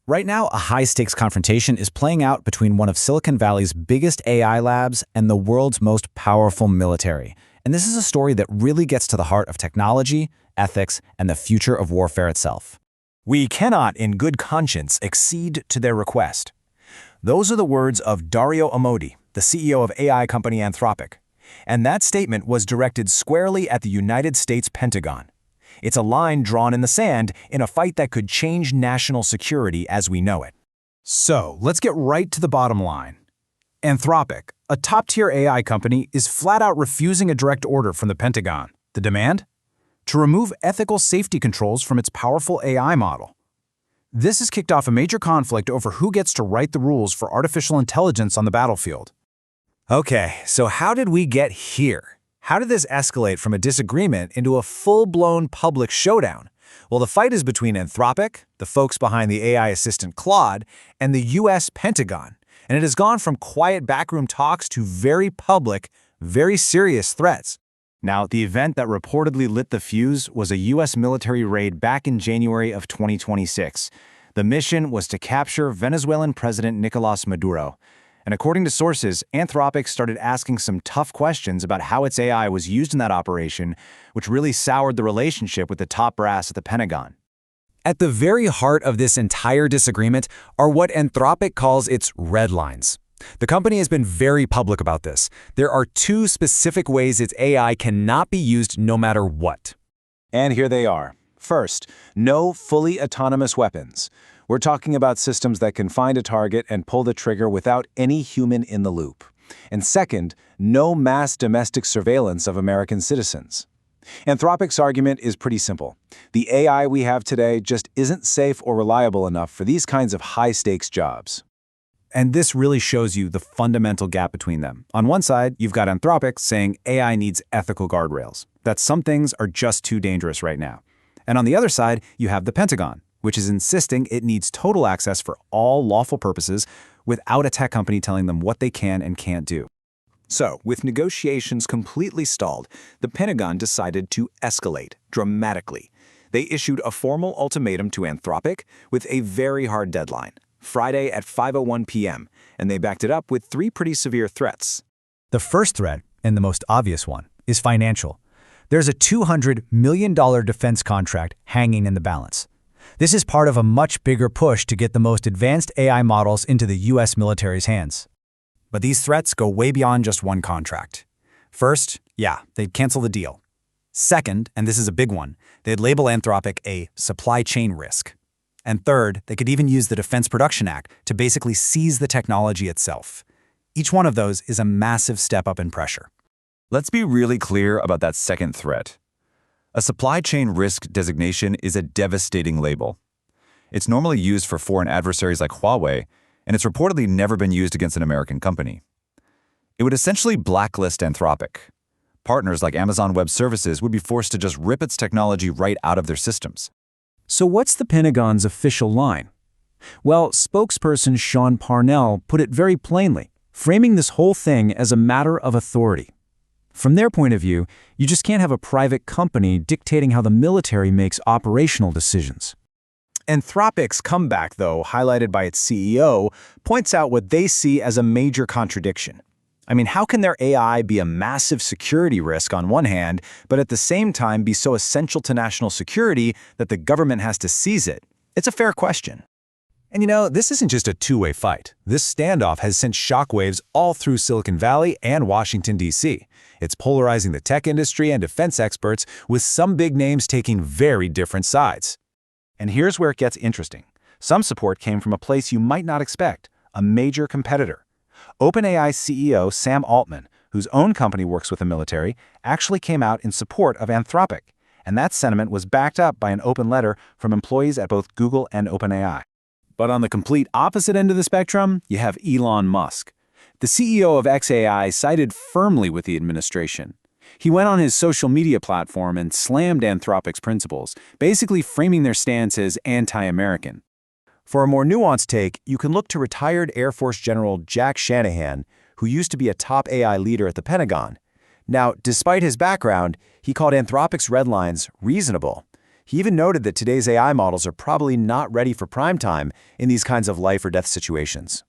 Right now, a high-stakes confrontation is playing out between one of Silicon Valley's biggest AI labs and the world's most powerful military. And this is a story that really gets to the heart of technology, ethics, and the future of warfare itself. We cannot, in good conscience, accede to their request. Those are the words of Dario Amodei, the CEO of AI company Anthropic. And that statement was directed squarely at the United States Pentagon. It's a line drawn in the sand in a fight that could change national security as we know it. So, let's get right to the bottom line. Anthropic, a top-tier AI company, is flat-out refusing a direct order from the Pentagon. The demand? To remove ethical safety controls from its powerful AI model. This has kicked off a major conflict over who gets to write the rules for artificial intelligence on the battlefield. Okay, so how did we get here? How did this escalate from a disagreement into a full-blown public showdown? Well, the fight is between Anthropic, the folks behind the AI assistant Claude, and the U.S. Pentagon, and it has gone from quiet backroom talks to very public, very serious threats. Now, the event that reportedly lit the fuse was a U.S. military raid back in January of 2026. The mission was to capture Venezuelan President Nicolás Maduro. And according to sources, Anthropic started asking some tough questions about how its AI was used in that operation, which really soured the relationship with the top brass at the Pentagon. At the very heart of this entire disagreement are what Anthropic calls its red lines. The company has been very public about this. There are two specific ways its AI cannot be used no matter what. And here they are. First, no fully autonomous weapons. We're talking about systems that can find a target and pull the trigger without any human in the loop. And second, no mass domestic surveillance of American citizens. Anthropic's argument is pretty simple. The AI we have today just isn't safe or reliable enough for these kinds of high-stakes jobs. And this really shows you the fundamental gap between them. On one side, you've got Anthropic saying AI needs ethical guardrails, that some things are just too dangerous right now. And on the other side, you have the Pentagon, which is insisting it needs total access for all lawful purposes without a tech company telling them what they can and can't do. So, with negotiations completely stalled, the Pentagon decided to escalate dramatically. They issued a formal ultimatum to Anthropic with a very hard deadline, Friday at 5:01 p.m., and they backed it up with three pretty severe threats. The first threat, and the most obvious one, is financial. There's a $200 million defense contract hanging in the balance. This is part of a much bigger push to get the most advanced AI models into the U.S. military's hands. But these threats go way beyond just one contract. First, they'd cancel the deal. Second, and this is a big one, they'd label Anthropic a supply chain risk. And third, they could even use the Defense Production Act to basically seize the technology itself. Each one of those is a massive step up in pressure. Let's be really clear about that second threat. A supply chain risk designation is a devastating label. It's normally used for foreign adversaries like Huawei, and it's reportedly never been used against an American company. It would essentially blacklist Anthropic. Partners like Amazon Web Services would be forced to just rip its technology right out of their systems. So what's the Pentagon's official line? Well, spokesperson Sean Parnell put it very plainly, framing this whole thing as a matter of authority. From their point of view, you just can't have a private company dictating how the military makes operational decisions. Anthropic's comeback, though, highlighted by its CEO, points out what they see as a major contradiction. I mean, how can their AI be a massive security risk on one hand, but at the same time be so essential to national security that the government has to seize it? It's a fair question. And this isn't just a two-way fight. This standoff has sent shockwaves all through Silicon Valley and Washington, D.C. It's polarizing the tech industry and defense experts, with some big names taking very different sides. And here's where it gets interesting. Some support came from a place you might not expect, a major competitor. OpenAI CEO Sam Altman, whose own company works with the military, actually came out in support of Anthropic. And that sentiment was backed up by an open letter from employees at both Google and OpenAI. But on the complete opposite end of the spectrum, you have Elon Musk. The CEO of xAI sided firmly with the administration. He went on his social media platform and slammed Anthropic's principles, basically framing their stance as anti-American. For a more nuanced take, you can look to retired Air Force General Jack Shanahan, who used to be a top AI leader at the Pentagon. Now, despite his background, he called Anthropic's red lines reasonable. He even noted that today's AI models are probably not ready for prime time in these kinds of life or death situations.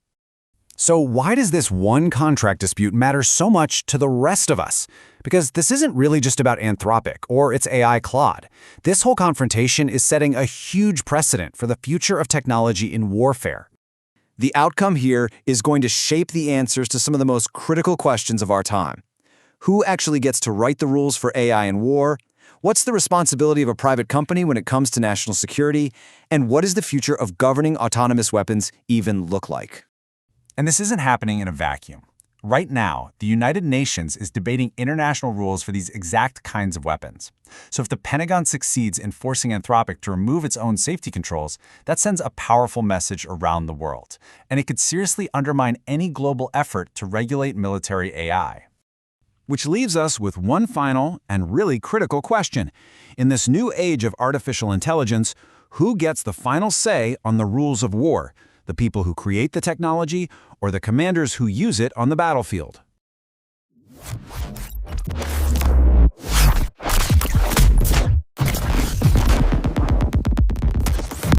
So why does this one contract dispute matter so much to the rest of us? Because this isn't really just about Anthropic or its AI Claude. This whole confrontation is setting a huge precedent for the future of technology in warfare. The outcome here is going to shape the answers to some of the most critical questions of our time. Who actually gets to write the rules for AI in war? What's the responsibility of a private company when it comes to national security? And what does the future of governing autonomous weapons even look like? And this isn't happening in a vacuum. Right now, the United Nations is debating international rules for these exact kinds of weapons. So if the Pentagon succeeds in forcing Anthropic to remove its own safety controls, that sends a powerful message around the world. And it could seriously undermine any global effort to regulate military AI. Which leaves us with one final and really critical question. In this new age of artificial intelligence, who gets the final say on the rules of war? The people who create the technology or the commanders who use it on the battlefield?